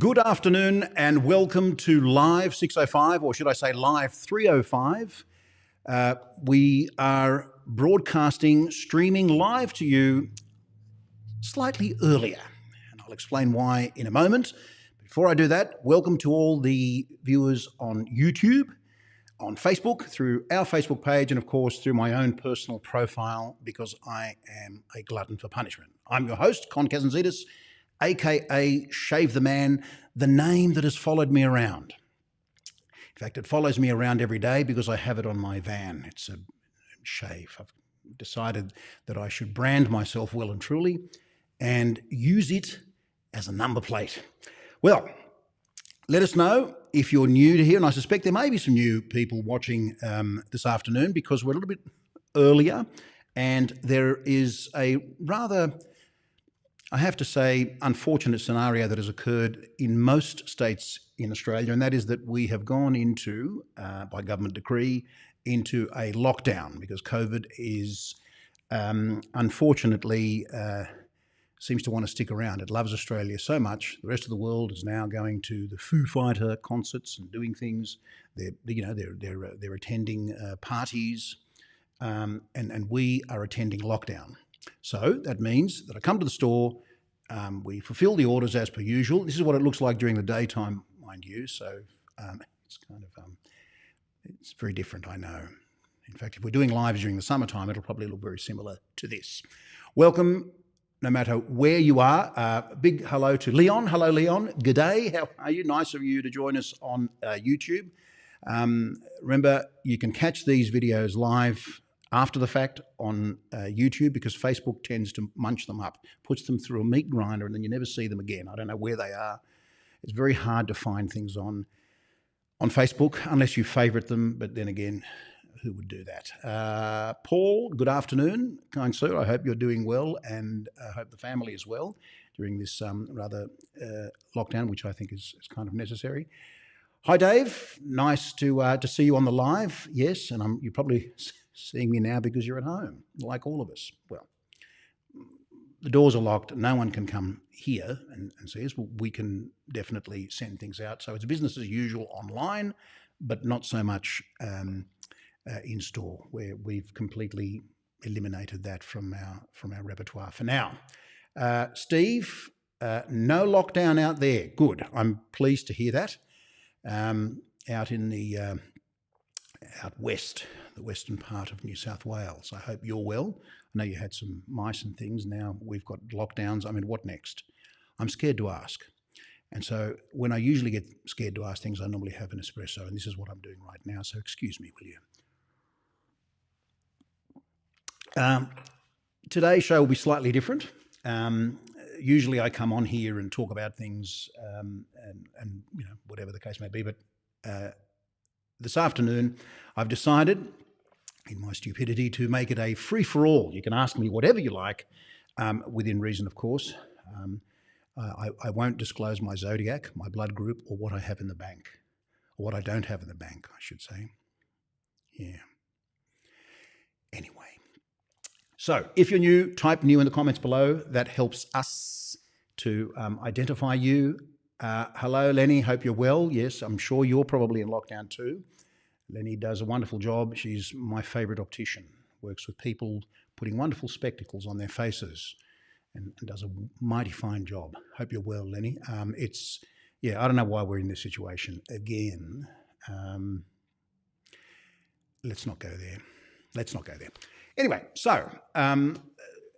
Good afternoon and welcome to Live 605, or should I say Live 305. We are broadcasting, streaming live to you slightly earlier, and I'll explain why in a moment. Before I do that, welcome to all the viewers on YouTube, on Facebook, through our Facebook page, and of course through my own personal profile, because I am a glutton for punishment. I'm your host, Con Kazantzidis, aka Shave the Man, the name that has followed me around. In fact, it follows me around every day because I have it on my van. It's a shave. I've decided that I should brand myself well and truly and use it as a number plate. Well, let us know if you're new to here, and I suspect there may be some new people watching this afternoon because we're a little bit earlier and there is a rather, I have to say, unfortunate scenario that has occurred in most states in Australia, and that is that we have gone into, by government decree, into a lockdown because COVID is unfortunately seems to want to stick around. It loves Australia so much. The rest of the world is now going to the Foo Fighter concerts and doing things. They're attending parties, and we are attending lockdown. So that means that I come to the store, we fulfill the orders as per usual. This is what it looks like during the daytime, mind you. So it's kind of it's very different, I know. In fact, if we're doing lives during the summertime, it'll probably look very similar to this. Welcome. No matter where you are, big hello to Leon. Hello, Leon. G'day. How are you? Nice of you to join us on YouTube. Remember, you can catch these videos live after the fact on YouTube because Facebook tends to munch them up, puts them through a meat grinder, and then you never see them again. I don't know where they are. It's very hard to find things on Facebook unless you favourite them, but then again, who would do that? Paul, good afternoon, kind sir. I hope you're doing well, and I hope the family is well during this rather lockdown, which I think is kind of necessary. Hi, Dave. Nice to see you on the live. Yes, and you're probably seeing me now because you're at home, like all of us. Well, the doors are locked. No one can come here and see us. Well, we can definitely send things out. So it's business as usual online, but not so much in store, where we've completely eliminated that from our repertoire for now. Steve, no lockdown out there. Good. I'm pleased to hear that. Out in the out west, the western part of New South Wales. I hope you're well. I know you had some mice and things. Now we've got lockdowns. I mean, what next? I'm scared to ask. And so when I usually get scared to ask things, I normally have an espresso, and this is what I'm doing right now. So excuse me, will you? Today's show will be slightly different. Usually I come on here and talk about things and you know, whatever the case may be, but this afternoon I've decided, in my stupidity, to make it a free-for-all. You can ask me whatever you like, within reason, of course. I won't disclose my zodiac, my blood group, or what I have in the bank, or what I don't have in the bank, I should say. Yeah. Anyway. So if you're new, type new in the comments below. That helps us to identify you. Hello, Lenny. Hope you're well. Yes, I'm sure you're probably in lockdown too. Lenny does a wonderful job. She's my favourite optician. Works with people putting wonderful spectacles on their faces and does a mighty fine job. Hope you're well, Lenny. I don't know why we're in this situation again. Let's not go there. Anyway, so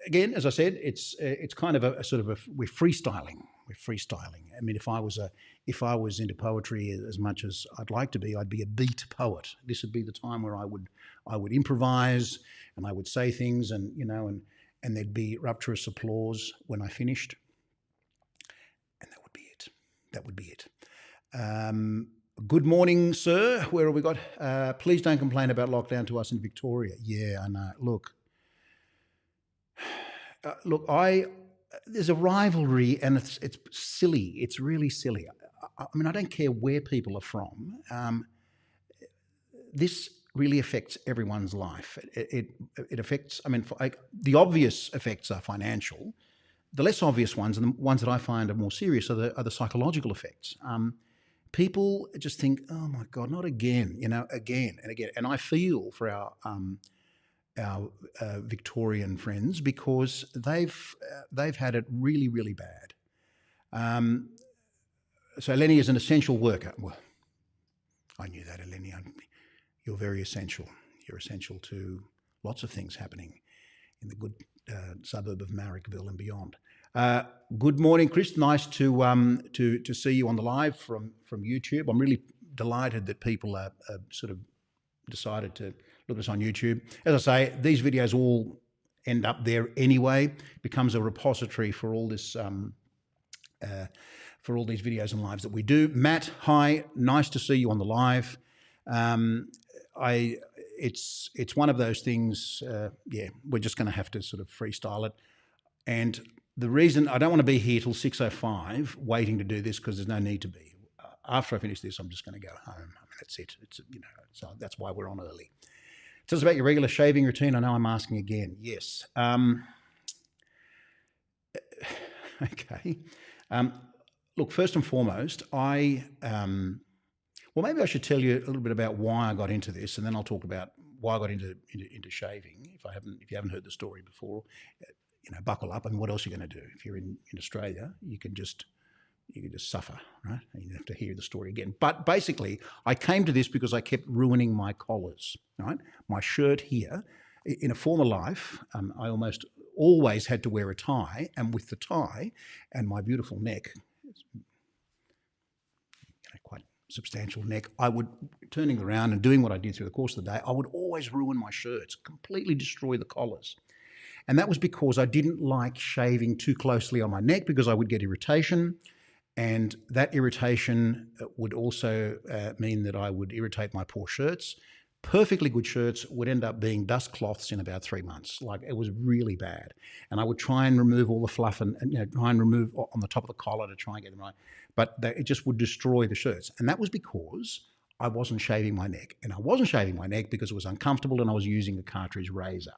again, as I said, it's kind of a sort of we're freestyling. I mean, if I was into poetry as much as I'd like to be, I'd be a beat poet. This would be the time where I would improvise and I would say things, and you know, and there'd be rapturous applause when I finished, and that would be it. Good morning, sir. Where have we got? Please don't complain about lockdown to us in Victoria. Yeah, I know. Look, there's a rivalry, and it's silly. It's really silly. I mean, I don't care where people are from. This really affects everyone's life. It affects. I mean, the obvious effects are financial. The less obvious ones, and the ones that I find are more serious, are the psychological effects. People just think, oh my God, not again, again and again. And I feel for our Victorian friends, because they've had it really, really bad. So Lenny is an essential worker. Well, I knew that, Lenny. You're very essential. You're essential to lots of things happening in the good suburb of Marrickville and beyond. Good morning, Chris. Nice to see you on the live from YouTube. I'm really delighted that people are sort of decided to look at us on YouTube. As I say, these videos all end up there anyway. Becomes a repository for all this for all these videos and lives that we do. Matt, hi, nice to see you on the live. It's one of those things. Yeah, we're just going to have to sort of freestyle it. And the reason I don't want to be here till 6:05 waiting to do this, because there's no need to be. After I finish this, I'm just going to go home. I mean, that's it. So that's why we're on early. Tell us about your regular shaving routine. I know I'm asking again. Yes. Okay. Look, first and foremost, well, maybe I should tell you a little bit about why I got into this, and then I'll talk about why I got into shaving. If you haven't heard the story before, buckle up. I mean, what else are you going to do? If you're in Australia, you can just suffer, right? And you have to hear the story again. But basically, I came to this because I kept ruining my collars, right? My shirt here. In a former life, I almost always had to wear a tie, and with the tie and my beautiful neck, quite substantial neck, I would, turning around and doing what I did through the course of the day, I would always ruin my shirts, completely destroy the collars. And that was because I didn't like shaving too closely on my neck, because I would get irritation. And that irritation would also mean that I would irritate my poor shirts. Perfectly good shirts would end up being dust cloths in about 3 months. Like, it was really bad. And I would try and remove all the fluff and try and remove on the top of the collar to try and get them right. But it just would destroy the shirts. And that was because I wasn't shaving my neck. And I wasn't shaving my neck because it was uncomfortable and I was using a cartridge razor.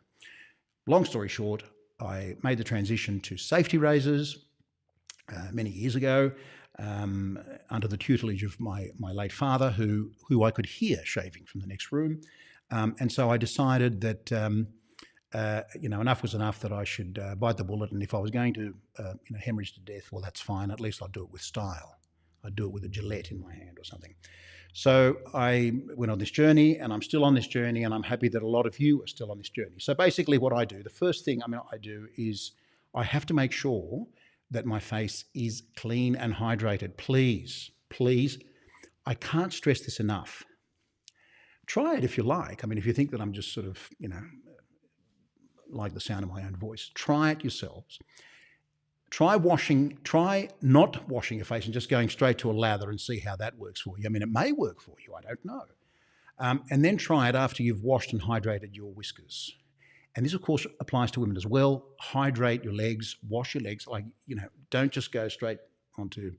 Long story short, I made the transition to safety razors many years ago, under the tutelage of my late father, who I could hear shaving from the next room. And so I decided that, enough was enough, that I should bite the bullet. And if I was going to hemorrhage to death, well, that's fine. At least I'll do it with style. I'd do it with a Gillette in my hand or something. So I went on this journey, and I'm still on this journey, and I'm happy that a lot of you are still on this journey. So basically what I do, the first thing I do is I have to make sure that my face is clean and hydrated. Please, please, I can't stress this enough. Try it if you like. I mean, if you think that I'm just sort of, like the sound of my own voice, try it yourselves. Try not washing your face and just going straight to a lather and see how that works for you. I mean, it may work for you, I don't know. And then try it after you've washed and hydrated your whiskers. And this, of course, applies to women as well. Hydrate your legs, wash your legs. Don't just go straight onto,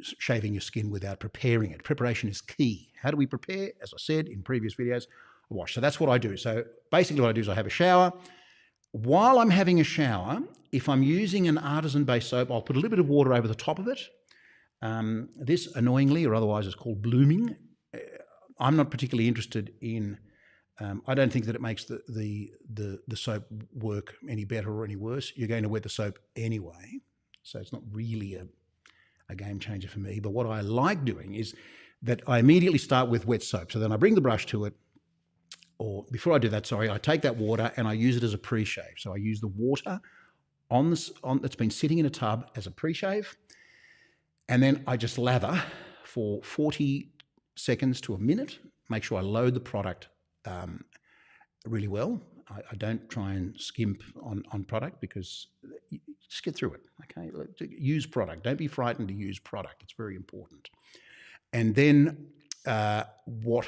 shaving your skin without preparing it. Preparation is key. How do we prepare? As I said in previous videos, I wash. So that's what I do. So basically what I do is I have a shower. While I'm having a shower, if I'm using an artisan-based soap, I'll put a little bit of water over the top of it. This, annoyingly, or otherwise is called blooming. I'm not particularly interested in... I don't think that it makes the soap work any better or any worse. You're going to wet the soap anyway, so it's not really a game changer for me. But what I like doing is that I immediately start with wet soap. So then I bring the brush to it, or before I do that, I take that water and I use it as a pre-shave. So I use the water that's been sitting in a tub as a pre-shave, and then I just lather for 40 seconds to a minute. Make sure I load the product really well. I don't try and skimp on product, because you just get through it, okay? Use product. Don't be frightened to use product. It's very important. And then what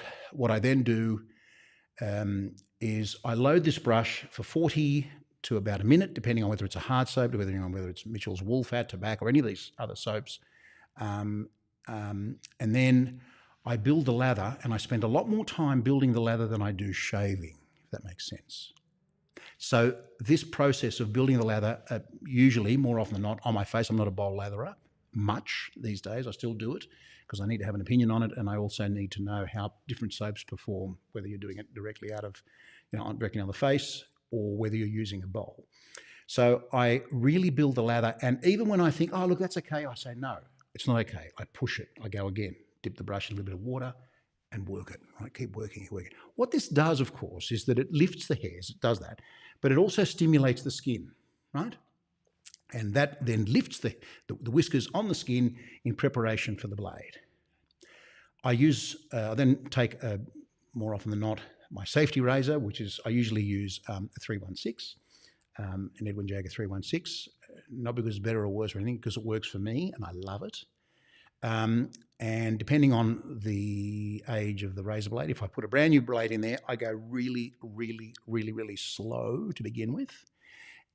I then do is I load this brush for 40 to about a minute, depending on whether it's a hard soap, depending on whether it's Mitchell's Wool Fat, Tobacco, or any of these other soaps. And then I build the lather, and I spend a lot more time building the lather than I do shaving, if that makes sense. So this process of building the lather, usually, more often than not, on my face, I'm not a bowl latherer much these days. I still do it because I need to have an opinion on it, and I also need to know how different soaps perform, whether you're doing it directly out of, directly on the face, or whether you're using a bowl. So I really build the lather, and even when I think, oh, look, that's okay, I say, no, it's not okay. I push it. I go again, dip the brush in a little bit of water and work it, right? Keep working. What this does, of course, is that it lifts the hairs, it does that, but it also stimulates the skin, right? And that then lifts the whiskers on the skin in preparation for the blade. I then take, more often than not, my safety razor, which is, I usually use a 316, an Edwin Jagger 316, not because it's better or worse or anything, because it works for me and I love it. And depending on the age of the razor blade, if I put a brand new blade in there, I go really, really, really, really slow to begin with.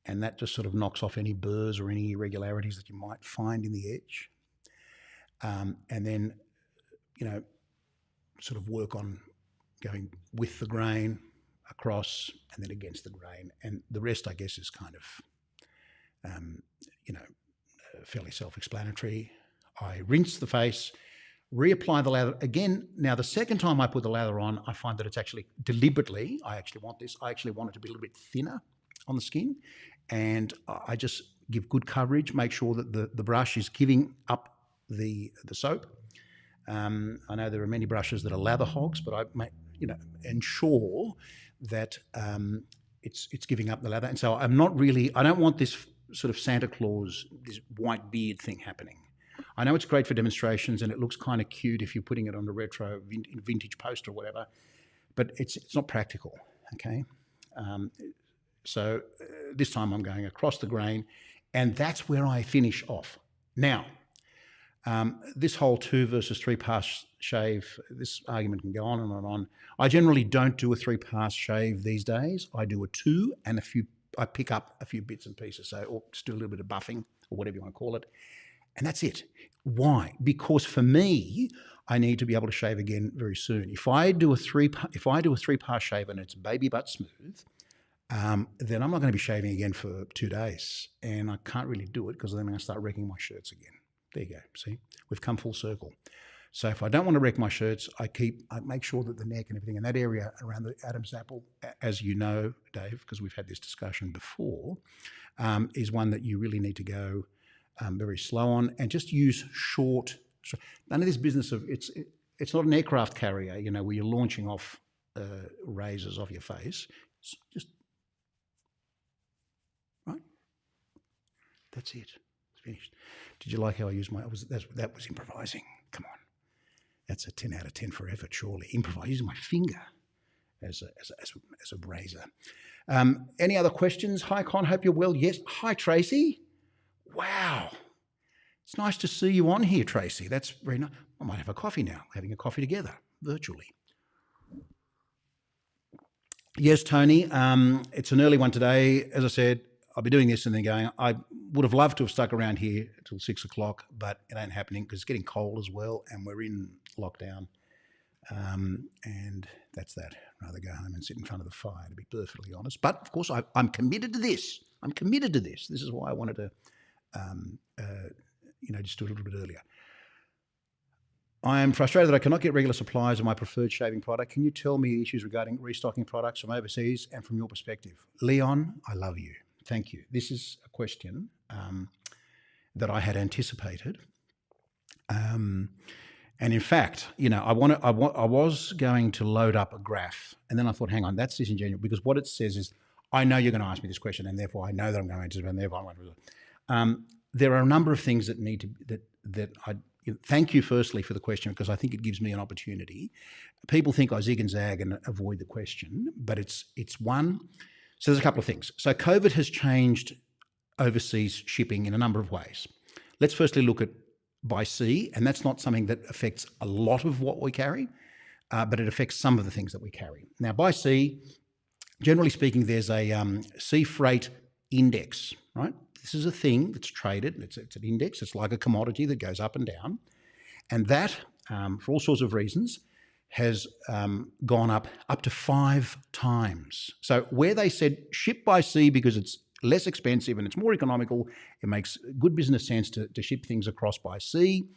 And that just sort of knocks off any burrs or any irregularities that you might find in the edge. And then, sort of work on going with the grain, across, and then against the grain. And the rest, I guess, is kind of, fairly self-explanatory. I rinse the face, reapply the lather. Again, now the second time I put the lather on, I find that it's actually deliberately, I actually want it to be a little bit thinner on the skin. And I just give good coverage, make sure that the brush is giving up the soap. I know there are many brushes that are lather hogs, but I ensure that it's giving up the lather. And so I don't want this sort of Santa Claus, this white beard thing happening. I know it's great for demonstrations and it looks kind of cute if you're putting it on a retro vintage poster or whatever, but it's not practical, okay? So this time I'm going across the grain, and that's where I finish off. Now, this whole 2 versus 3 pass shave, this argument can go on and on and on. I generally don't do a 3-pass shave these days. I do a 2 and I pick up a few bits and pieces, or just do a little bit of buffing or whatever you want to call it. And that's it. Why? Because for me, I need to be able to shave again very soon. If I do a 3-pass shave and it's baby butt smooth, then I'm not going to be shaving again for 2 days. And I can't really do it because then I'm going to start wrecking my shirts again. There you go. See, we've come full circle. So if I don't want to wreck my shirts, I make sure that the neck and everything in that area around the Adam's apple, as you know, Dave, because we've had this discussion before, is one that you really need to go very slow on, and just use short. None of this business of it's not an aircraft carrier, where you're launching off razors off your face. It's just right. That's it. It's finished. Did you like how I used that was improvising? Come on, that's a 10 out of 10 for effort, surely. Improvise using my finger as a razor. Any other questions? Hi, Con. Hope you're well. Yes. Hi, Tracy. Wow. It's nice to see you on here, Tracy. That's very nice. I might have a coffee now. We're having a coffee together, virtually. Yes, Tony. It's an early one today. As I said, I'll be doing this and then going. I would have loved to have stuck around here till 6 o'clock, but it ain't happening because it's getting cold as well and we're in lockdown. And that's that. I'd rather go home and sit in front of the fire, to be perfectly honest. But, of course, I'm committed to this. This is why I wanted to just do it a little bit earlier. I am frustrated that I cannot get regular supplies of my preferred shaving product. Can you tell me the issues regarding restocking products from overseas and from your perspective? Leon, I love you. Thank you. This is a question that I had anticipated. And in fact, I was going to load up a graph, and then I thought, hang on, that's disingenuous, because what it says is, I know you're going to ask me this question, and therefore I know that I'm going to answer it, and therefore I'm going to. There are a number of things that need to that I thank you firstly for the question, because I think it gives me an opportunity. People think I zig and zag and avoid the question, but it's one. So there's a couple of things. So COVID has changed overseas shipping in a number of ways. Let's firstly look at by sea, and that's not something that affects a lot of what we carry, but it affects some of the things that we carry. Now, by sea, generally speaking, there's a sea freight index, right? This is a thing that's traded. It's an index. It's like a commodity that goes up and down. And that, for all sorts of reasons, has gone up to 5 times. So where they said ship by sea because it's less expensive and it's more economical, it makes good business sense to ship things across by sea,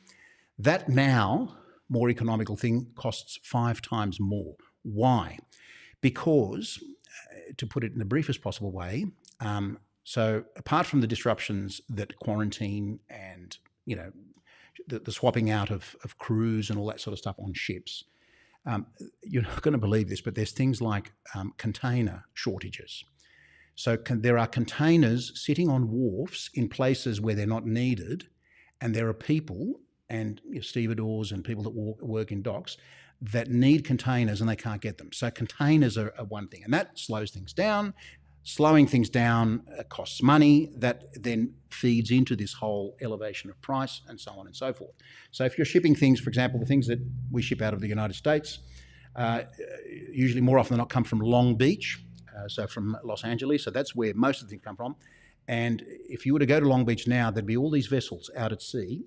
that now more economical thing costs 5 times more. Why? Because, to put it in the briefest possible way, so apart from the disruptions that quarantine and, the swapping out of crews and all that sort of stuff on ships, you're not going to believe this, but there's things like container shortages. So there are containers sitting on wharfs in places where they're not needed, and there are people and stevedores and people that work in docks that need containers and they can't get them. So containers are one thing, and that slows things down. Slowing things down costs money. That then feeds into this whole elevation of price and so on and so forth. So if you're shipping things, for example, the things that we ship out of the United States, usually more often than not come from Long Beach, so from Los Angeles. So that's where most of the things come from. And if you were to go to Long Beach now, there'd be all these vessels out at sea,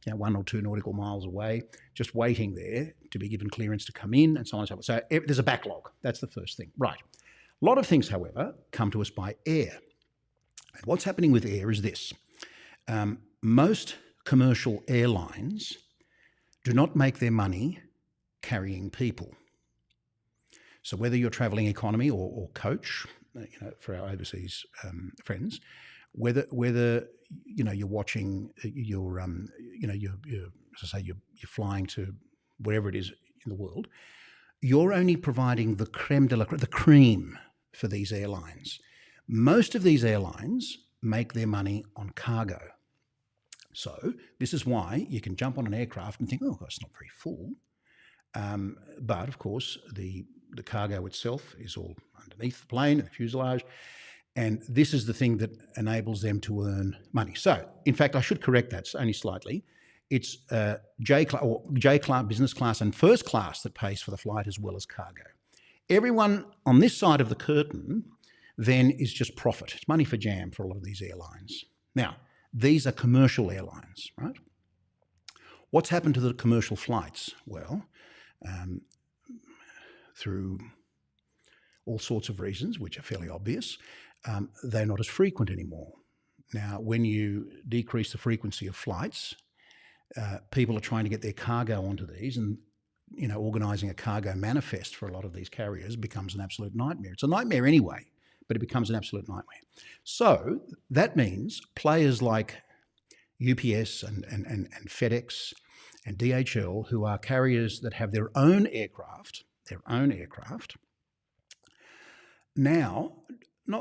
1 or 2 nautical miles away, just waiting there to be given clearance to come in and so on and so forth. So there's a backlog. That's the first thing. Right. A lot of things, however, come to us by air. And what's happening with air is this. Most commercial airlines do not make their money carrying people. So whether you're travelling economy or coach, for our overseas friends, whether you're watching you're as I say you're flying to wherever it is in the world, you're only providing the creme de la creme, the cream for these airlines. Most of these airlines make their money on cargo. So this is why you can jump on an aircraft and think, oh, it's not very full. But of course, the cargo itself is all underneath the plane and the fuselage. And this is the thing that enables them to earn money. So, in fact, I should correct that only slightly. It's J class, business class, and first class that pays for the flight as well as cargo. Everyone on this side of the curtain then is just profit. It's money for jam for a lot of these airlines. Now, these are commercial airlines, right? What's happened to the commercial flights? Well, through all sorts of reasons, which are fairly obvious, they're not as frequent anymore. Now, when you decrease the frequency of flights, people are trying to get their cargo onto these, and organising a cargo manifest for a lot of these carriers becomes an absolute nightmare. It's a nightmare anyway, but it becomes an absolute nightmare. So that means players like UPS and FedEx and DHL, who are carriers that have their own aircraft, now,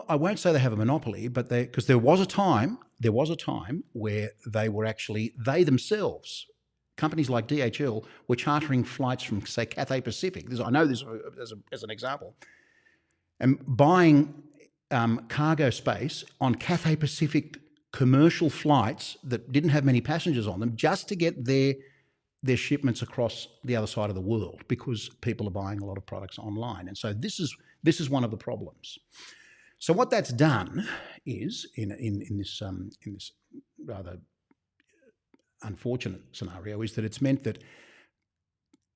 I won't say they have a monopoly, but because there was a time where they themselves, companies like DHL, were chartering flights from, say, Cathay Pacific. I know this as an example, and buying cargo space on Cathay Pacific commercial flights that didn't have many passengers on them, just to get their shipments across the other side of the world, because people are buying a lot of products online. And so this is one of the problems. So what that's done is, in this rather unfortunate scenario, is that it's meant that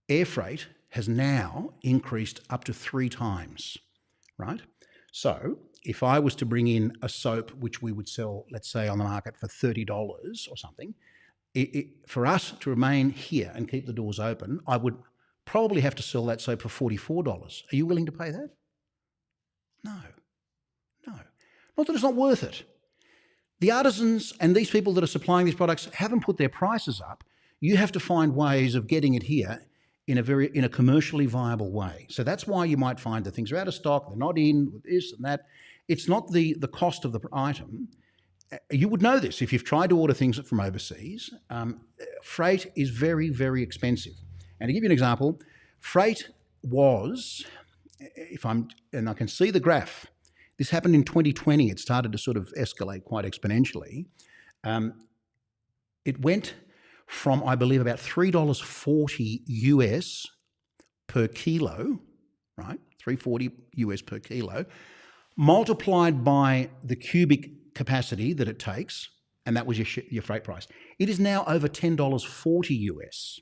air freight has now increased up to 3 times, right? So if I was to bring in a soap which we would sell, let's say, on the market for $30 or something, for us to remain here and keep the doors open, I would probably have to sell that soap for $44. Are you willing to pay that? No. Not that it's not worth it. The artisans and these people that are supplying these products haven't put their prices up. You have to find ways of getting it here in a commercially viable way. So that's why you might find that things are out of stock, they're not in, with this and that. It's not the cost of the item. You would know this if you've tried to order things from overseas. Freight is very, very expensive. And to give you an example, freight was, and I can see the graph, this happened in 2020. It started to sort of escalate quite exponentially. It went from, I believe, about $3.40 US per kilo, right? $3.40 US per kilo, multiplied by the cubic capacity that it takes, and that was your freight price. It is now over $10.40 US.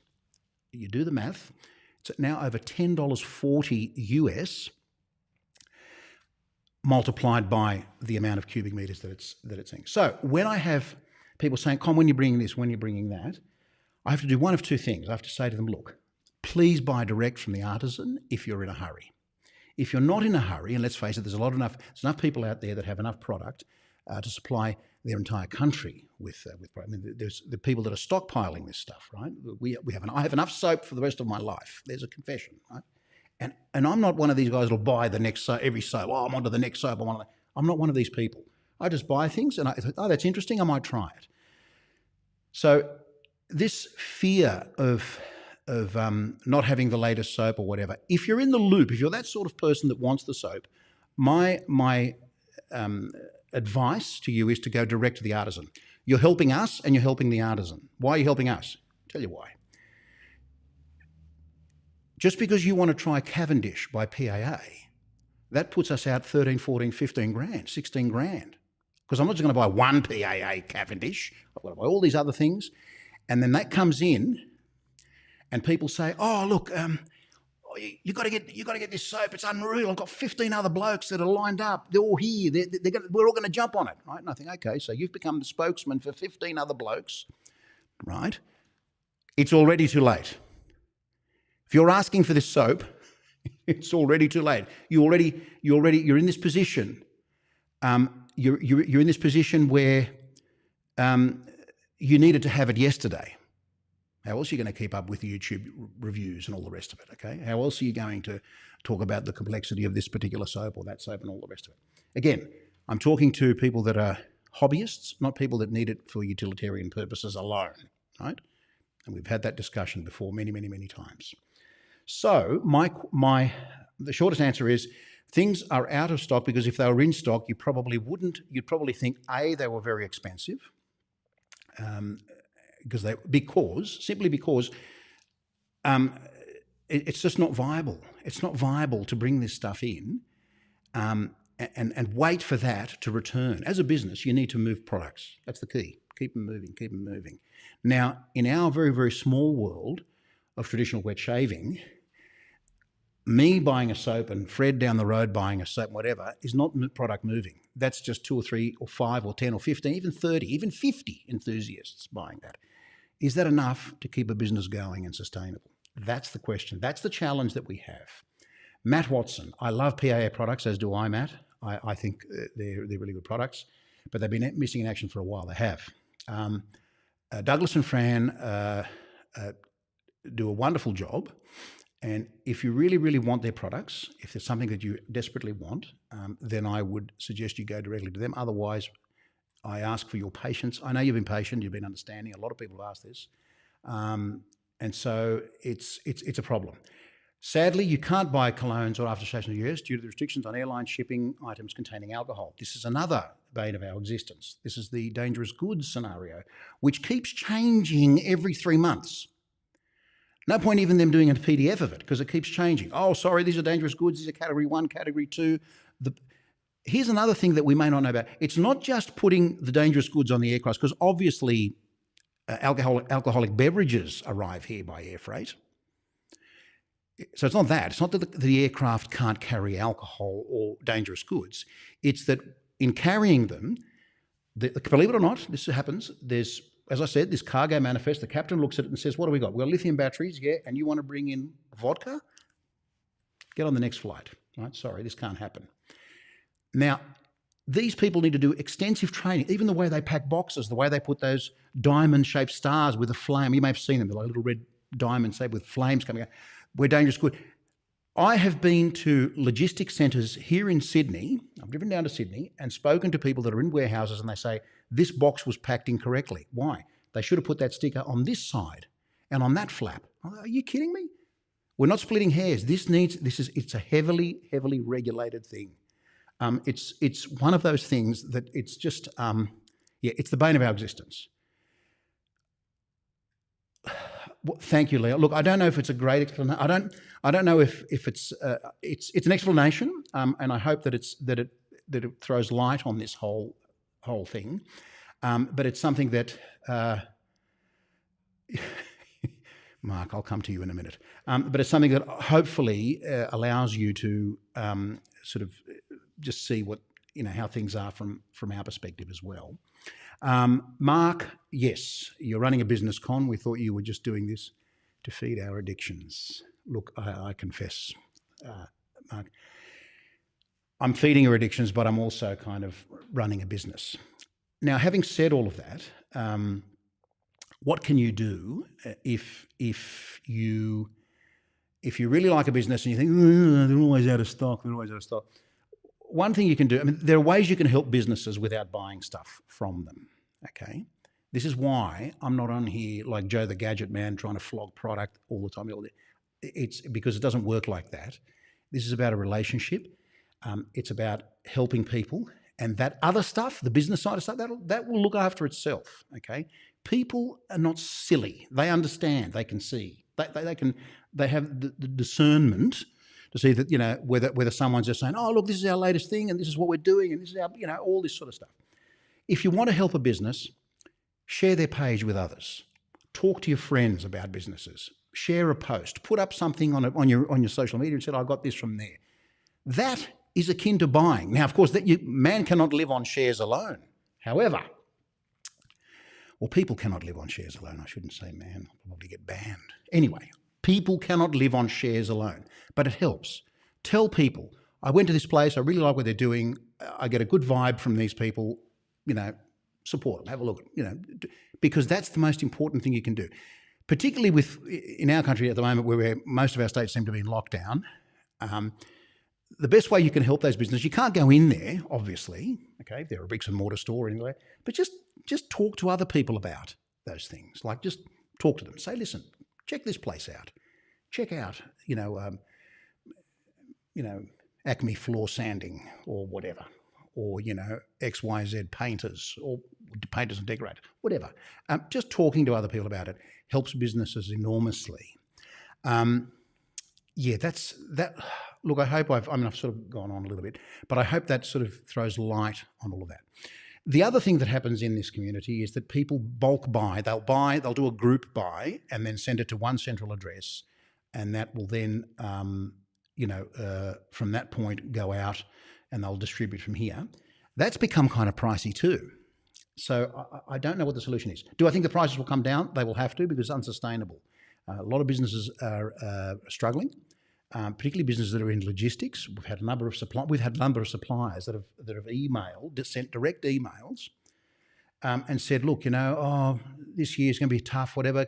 You do the math. It's now over $10.40 US, multiplied by the amount of cubic meters that it's in. So when I have people saying, "Con, when you're bringing this, when you're bringing that," I have to do one of two things. I have to say to them, "Look, please buy direct from the artisan if you're in a hurry. If you're not in a hurry," and let's face it, there's enough people out there that have enough product to supply their entire country with. I mean, there's the people that are stockpiling this stuff, right? I have enough soap for the rest of my life. There's a confession, right? And I'm not one of these guys that'll buy the next soap, every soap. Oh, I'm onto the next soap. I'm not one of these people. I just buy things and I think, oh, that's interesting. I might try it. So this fear of not having the latest soap or whatever, if you're in the loop, if you're that sort of person that wants the soap, my advice to you is to go direct to the artisan. You're helping us and you're helping the artisan. Why are you helping us? I'll tell you why. Just because you want to try Cavendish by PAA, that puts us out 13, 14, 15 grand, 16 grand. Because I'm not just going to buy one PAA Cavendish. I've got to buy all these other things. And then that comes in and people say, "Oh, look, you got to get this soap. It's unreal. I've got 15 other blokes that are lined up. They're all here. We're all going to jump on it," right? And I think, okay, so you've become the spokesman for 15 other blokes, right? It's already too late. If you're asking for this soap, it's already too late. You're in this position. You're in this position where you needed to have it yesterday. How else are you going to keep up with YouTube reviews and all the rest of it, okay? How else are you going to talk about the complexity of this particular soap or that soap and all the rest of it? Again, I'm talking to people that are hobbyists, not people that need it for utilitarian purposes alone, right? And we've had that discussion before many, many, many times. So the shortest answer is things are out of stock because if they were in stock, you'd probably think, A, they were very expensive, simply because it's just not viable. It's not viable to bring this stuff in and wait for that to return. As a business, you need to move products. That's the key. Keep them moving. Now, in our very, very small world of traditional wet shaving, me buying a soap and Fred down the road buying a soap, whatever, is not product moving. That's just 2 or 3 or 5 or 10 or 15, even 30, even 50 enthusiasts buying that. Is that enough to keep a business going and sustainable? That's the question. That's the challenge that we have. Matt Watson. I love PAA products, as do I, Matt. I think they're really good products, but they've been missing in action for a while. They have. Douglas and Fran do a wonderful job. And if you really, really want their products, if there's something that you desperately want, then I would suggest you go directly to them. Otherwise, I ask for your patience. I know you've been patient, you've been understanding. A lot of people have asked this. And so it's a problem. Sadly, you can't buy colognes or aftershaves in the US due to the restrictions on airline shipping items containing alcohol. This is another bane of our existence. This is the dangerous goods scenario, which keeps changing every 3 months. No point even them doing a PDF of it because it keeps changing. Oh, sorry, these are dangerous goods. These are category 1, category 2. Here's another thing that we may not know about. It's not just putting the dangerous goods on the aircraft because obviously alcoholic beverages arrive here by air freight. So it's not that. It's not that the aircraft can't carry alcohol or dangerous goods. It's that in carrying them, believe it or not, this happens, there's, as I said, this cargo manifest, the captain looks at it and says, what do we got? We've got lithium batteries, yeah, and you want to bring in vodka? Get on the next flight, right? Sorry, this can't happen. Now, these people need to do extensive training, even the way they pack boxes, the way they put those diamond-shaped stars with a flame. You may have seen them, they're like little red diamonds, say, with flames coming out. We're dangerous good. I have been to logistics centres here in Sydney. I've driven down to Sydney and spoken to people that are in warehouses and they say, this box was packed incorrectly. Why? They should have put that sticker on this side and on that flap. Are you kidding me? We're not splitting hairs. It's a heavily, heavily regulated thing. It's one of those things that it's just, it's the bane of our existence. Well, thank you, Leo. Look, I don't know if it's a great explanation. I don't know if it's an explanation, and I hope that it throws light on this whole thing. But it's something that Mark, I'll come to you in a minute. But it's something that hopefully allows you to sort of just see what, how things are from our perspective as well. Mark, yes, you're running a business con. We thought you were just doing this to feed our addictions. Look, I confess, Mark, I'm feeding your addictions, but I'm also kind of running a business. Now, having said all of that, what can you do if you really like a business and you think, they're always out of stock, One thing you can do, there are ways you can help businesses without buying stuff from them, okay? This is why I'm not on here like Joe the Gadget Man trying to flog product all the time. It's because it doesn't work like that. This is about a relationship. It's about helping people. And that other stuff, the business side of stuff, that will look after itself, okay? People are not silly. They understand. They can see. They have the discernment to see that, whether someone's just saying, oh, look, this is our latest thing and this is what we're doing and this is our, all this sort of stuff. If you want to help a business, share their page with others. Talk to your friends about businesses. Share a post. Put up something on your social media and say, I got this from there. That is akin to buying. Now, of course, man cannot live on shares alone. However, people cannot live on shares alone. I shouldn't say man. I'll probably get banned. Anyway, people cannot live on shares alone, but it helps. Tell people, I went to this place. I really like what they're doing. I get a good vibe from these people. Support them. Have a look. Because that's the most important thing you can do. Particularly in our country at the moment where most of our states seem to be in lockdown, the best way you can help those businesses, you can't go in there, obviously, okay, if they're a bricks and mortar store anyway, but just talk to other people about those things. Like just talk to them. Say, listen, check this place out. Check out, Acme floor sanding or whatever, or, XYZ painters or painters and decorators, whatever. Just talking to other people about it helps businesses enormously. That's that. Look, I hope I've sort of gone on a little bit, but I hope that sort of throws light on all of that. The other thing that happens in this community is that people bulk buy. They'll do a group buy and then send it to one central address, and that will then, from that point go out and they'll distribute from here. That's become kind of pricey too. So I don't know what the solution is. Do I think the prices will come down? They will have to, because it's unsustainable. A lot of businesses are struggling. Particularly businesses that are in logistics. We've had a number of suppliers that have sent direct emails, and said, look, this year's going to be tough. Whatever,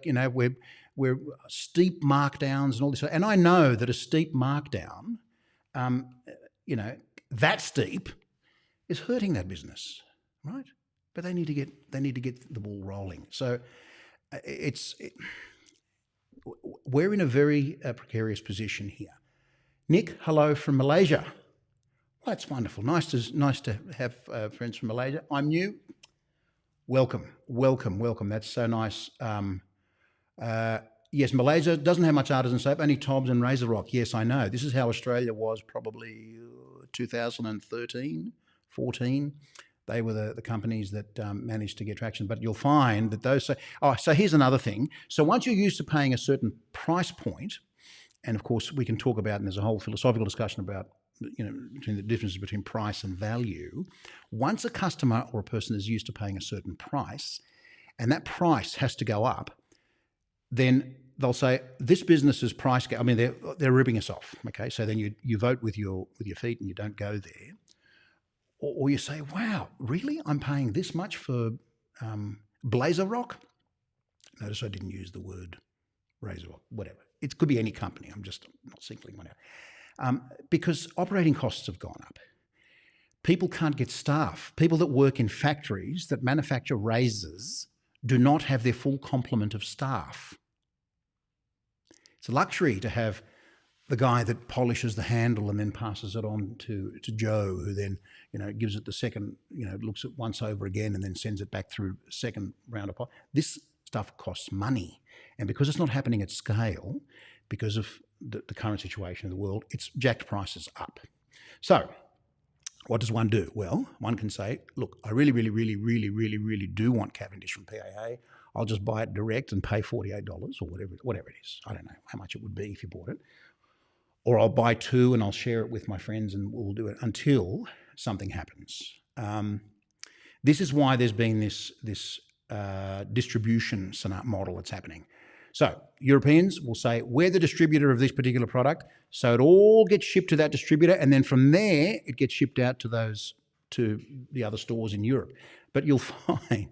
we're steep markdowns and all this. And I know that a steep markdown, that steep, is hurting that business, right? But they need to get the ball rolling. So we're in a very precarious position here. Nick, hello from Malaysia. Well, that's wonderful. Nice to have friends from Malaysia. I'm new. Welcome. That's so nice. Yes, Malaysia doesn't have much artisan soap, only Tobs and Razor Rock. Yes, I know. This is how Australia was probably 2013, 14. They were the companies that managed to get traction. But you'll find that those... So here's another thing. So once you're used to paying a certain price point, and of course we can talk about, and there's a whole philosophical discussion about, between the differences between price and value. Once a customer or a person is used to paying a certain price, and that price has to go up, then they'll say, this business's price... they're ripping us off, okay? So then you vote with your feet and you don't go there. Or you say, wow, really? I'm paying this much for Blazer Rock? Notice I didn't use the word Razor Rock, whatever. It could be any company. I'm just not singling one out. Because operating costs have gone up. People can't get staff. People that work in factories that manufacture razors do not have their full complement of staff. It's a luxury to have the guy that polishes the handle and then passes it on to Joe, who then, gives it the second, looks at once over again and then sends it back through second round of polish. This stuff costs money. And because it's not happening at scale, because of the current situation of the world, it's jacked prices up. So what does one do? Well, one can say, look, I really, really, really, really, really, really do want Cavendish from PAA. I'll just buy it direct and pay $48 or whatever it is. I don't know how much it would be if you bought it. Or I'll buy two and I'll share it with my friends and we'll do it until something happens. This is why there's been this distribution model that's happening. So Europeans will say, we're the distributor of this particular product, so it all gets shipped to that distributor, and then from there it gets shipped out to the other stores in Europe. But you'll find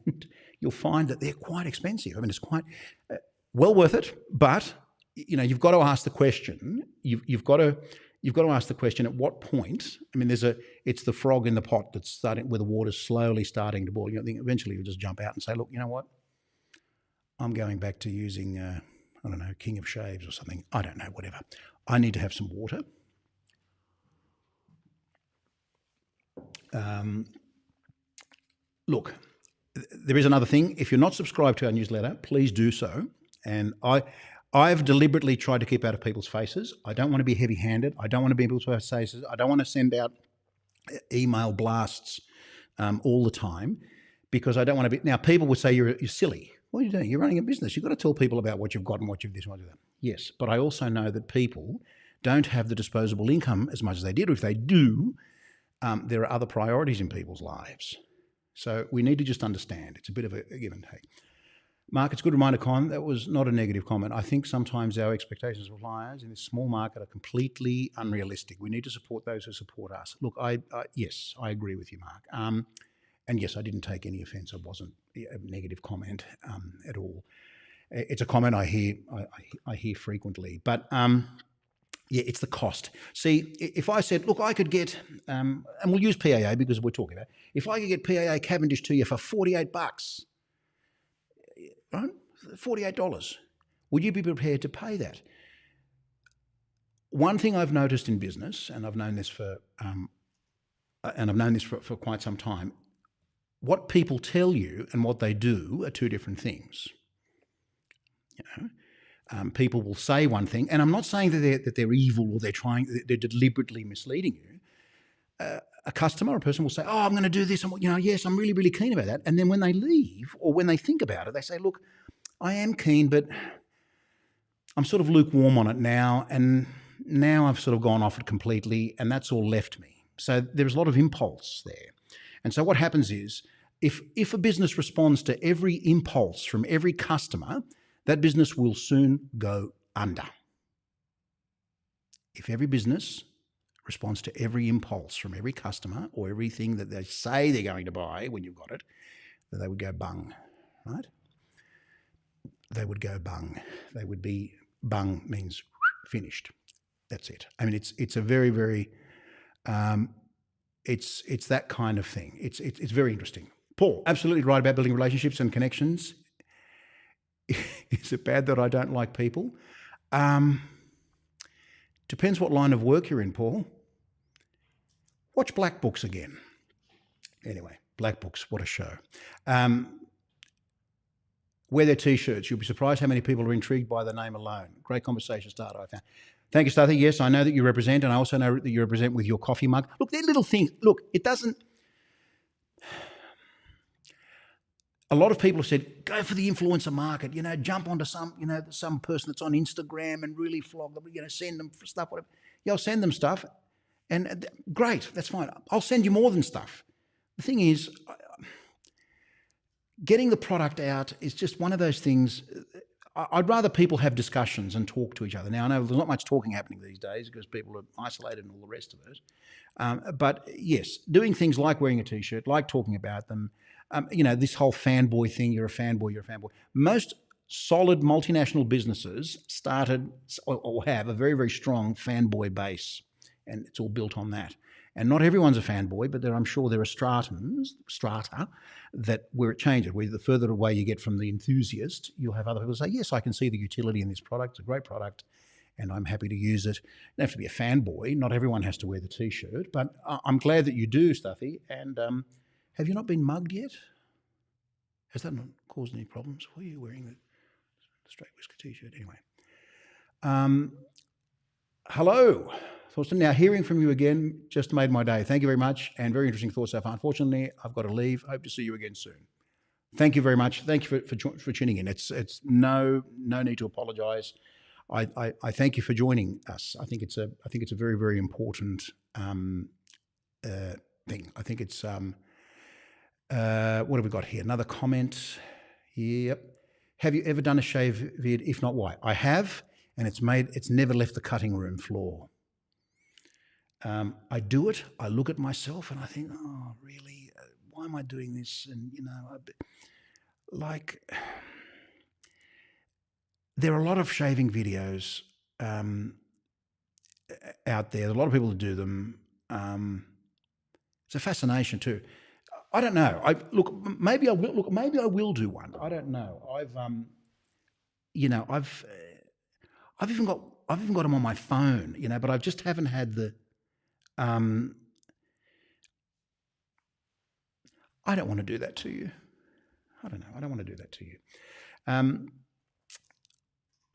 that they're quite expensive. I mean, it's quite well worth it, but you've got to ask the question. You've got to ask the question at what point. I mean, it's the frog in the pot that's starting where the water's slowly starting to boil. I think eventually you'll just jump out and say, look, you know what? I'm going back to using, I don't know, King of Shaves or something. I don't know, whatever. I need to have some water. Look, there is another thing. If you're not subscribed to our newsletter, please do so. And I've deliberately tried to keep out of people's faces. I don't want to be heavy-handed. I don't want to be in people's faces. I don't want to send out email blasts all the time because I don't want to be... Now, people would say you're silly. What are you doing? You're running a business. You've got to tell people about what you've got and what you've this and what you've that. Yes, but I also know that people don't have the disposable income as much as they did. Or if they do, there are other priorities in people's lives. So we need to just understand. It's a bit of a give and take. Mark, it's a good reminder, Con. That was not a negative comment. I think sometimes our expectations of liars in this small market are completely unrealistic. We need to support those who support us. Look, yes, I agree with you, Mark. And yes, I didn't take any offence. It wasn't a negative comment at all. It's a comment I hear frequently. But yeah, it's the cost. See, if I said, look, I could get, and we'll use PAA because we're talking about, if I could get PAA Cavendish to you for $48, right? $48. Would you be prepared to pay that? One thing I've noticed in business, and I've known this for quite some time, what people tell you and what they do are two different things. People will say one thing, and I'm not saying that they're evil or they're deliberately misleading you. A customer or a person will say, oh, I'm going to do this, and yes, I'm really, really keen about that. And then when they leave or when they think about it, they say, look, I am keen, but I'm sort of lukewarm on it now, and now I've sort of gone off it completely, and that's all left me. So there's a lot of impulse there. And so what happens is, if a business responds to every impulse from every customer, that business will soon go under. If every business responds to every impulse from every customer or everything that they say they're going to buy when you've got it, then they would go bung, right? They would go bung. They would be, bung means finished. That's it. I mean, it's a very, very, it's that kind of thing. It's very interesting. Paul, absolutely right about building relationships and connections. Is it bad that I don't like people? Depends what line of work you're in, Paul. Watch Black Books again. Anyway, Black Books, what a show. Wear their T-shirts. You'll be surprised how many people are intrigued by the name alone. Great conversation starter, I found. Thank you, Starthy. Yes, I know that you represent, and I also know that you represent with your coffee mug. Look, they're little things. Look, it doesn't... A lot of people have said, go for the influencer market, jump onto some person that's on Instagram and really flog them, send them stuff, whatever. Yeah, I'll send them stuff. And great, that's fine. I'll send you more than stuff. The thing is, getting the product out is just one of those things. I'd rather people have discussions and talk to each other. Now, I know there's not much talking happening these days because people are isolated and all the rest of it. But yes, doing things like wearing a T-shirt, like talking about them, this whole fanboy thing, you're a fanboy. Most solid multinational businesses started or have a very, very strong fanboy base, and it's all built on that. And not everyone's a fanboy, but I'm sure there are strata that where it changes, where the further away you get from the enthusiast, you'll have other people say, yes, I can see the utility in this product. It's a great product, and I'm happy to use it. You don't have to be a fanboy. Not everyone has to wear the T-shirt, but I'm glad that you do, Stuffy. And have you not been mugged yet? Has that not caused any problems for you wearing the straight whisker T-shirt? Anyway. Hello, Thorsten. Now, hearing from you again just made my day. Thank you very much, and very interesting thoughts so far. Unfortunately, I've got to leave. Hope to see you again soon. Thank you very much. Thank you for tuning in. It's no need to apologise. I thank you for joining us. I think it's a very, very important thing. I think it's what have we got here? Another comment. Yep. Have you ever done a shave vid? If not, why? I have, and it's never left the cutting room floor. I do it. I look at myself and I think, oh, really? Why am I doing this? And there are a lot of shaving videos out there. A lot of people who do them. It's a fascination too. I don't know. Maybe I will. Maybe I will do one. I don't know. I've even got them on my phone. But I just haven't had the. I don't want to do that to you. I don't know. I don't want to do that to you.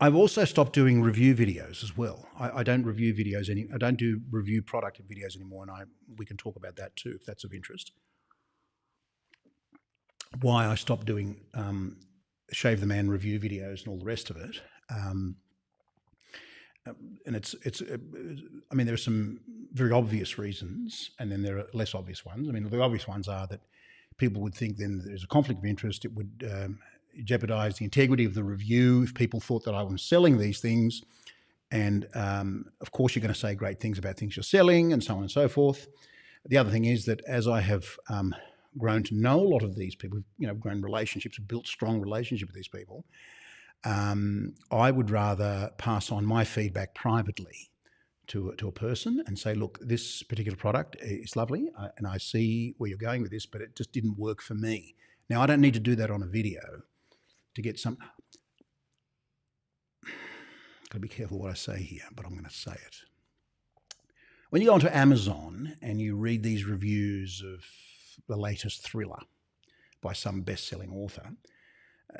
I've also stopped doing review videos as well. I don't review videos I don't do review product videos anymore, and we can talk about that too if that's of interest. Why I stopped doing Shave the Man review videos and all the rest of it. And there are some very obvious reasons, and then there are less obvious ones. The obvious ones are that people would think then there's a conflict of interest. It would jeopardize the integrity of the review if people thought that I was selling these things. And of course, you're going to say great things about things you're selling and so on and so forth. The other thing is that as I have grown to know a lot of these people, grown relationships, built strong relationships with these people, I would rather pass on my feedback privately to a person and say, look, this particular product is lovely and I see where you're going with this, but it just didn't work for me. Now, I don't need to do that on a video to get some... Got to be careful what I say here, but I'm going to say it. When you go onto Amazon and you read these reviews of the latest thriller by some best-selling author,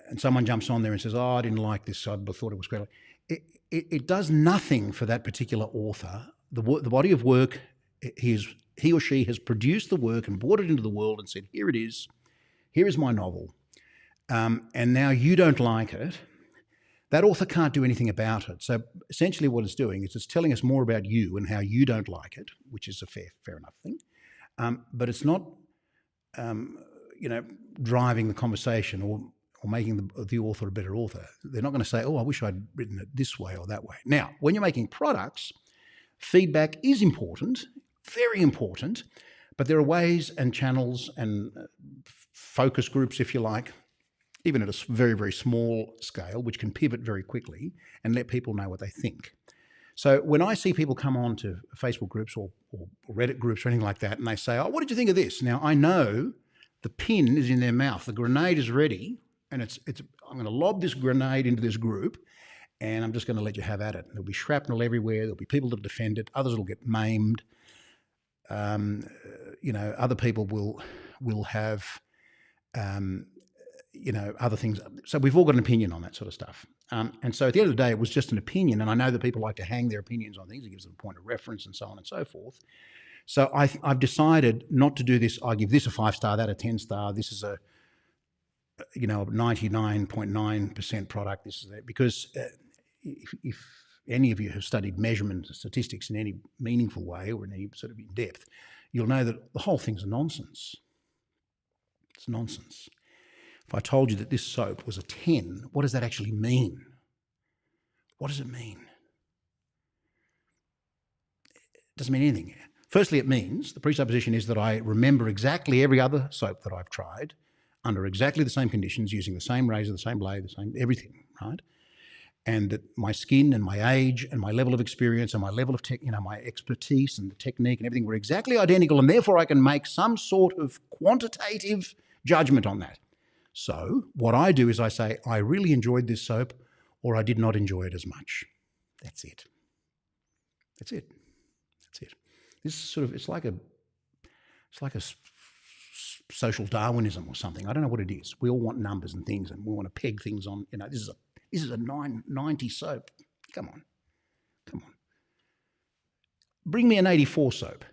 and someone jumps on there and says, oh, I didn't like this, I thought it was great. It does nothing for that particular author. The body of work, he or she has produced the work and brought it into the world and said, here it is, here is my novel, and now you don't like it. That author can't do anything about it. So essentially what it's doing is it's telling us more about you and how you don't like it, which is a fair enough thing. But it's not, driving the conversation or making the author a better author. They're not going to say, oh, I wish I'd written it this way or that way. Now, when you're making products, feedback is important, very important, but there are ways and channels and focus groups, if you like, even at a very, very small scale, which can pivot very quickly and let people know what they think. So when I see people come on to Facebook groups or Reddit groups or anything like that, and they say, oh, what did you think of this? Now, I know the pin is in their mouth. The grenade is ready, and I'm going to lob this grenade into this group, and I'm just going to let you have at it. There'll be shrapnel everywhere. There'll be people that defend it. Others will get maimed. Other people will have... other things. So we've all got an opinion on that sort of stuff. And so at the end of the day, it was just an opinion. And I know that people like to hang their opinions on things. It gives them a point of reference and so on and so forth. So I've decided not to do this. I give this a 5-star, that a 10-star. This is a 99.9% product. This is that. Because if any of you have studied measurement and statistics in any meaningful way or in any sort of in depth, you'll know that the whole thing's a nonsense. It's nonsense. If I told you that this soap was a 10, what does that actually mean? What does it mean? It doesn't mean anything. Firstly, it means, the presupposition is that I remember exactly every other soap that I've tried under exactly the same conditions, using the same razor, the same blade, the same everything, right? And that my skin and my age and my level of experience and my level of my expertise and the technique and everything were exactly identical, and therefore I can make some sort of quantitative judgment on that. So what I do is I say, I really enjoyed this soap, or I did not enjoy it as much. That's it. That's it. That's it. This is sort of, it's like a social Darwinism or something. I don't know what it is. We all want numbers and things, and we want to peg things on, this is a 990 soap. Come on. Bring me an 84 soap.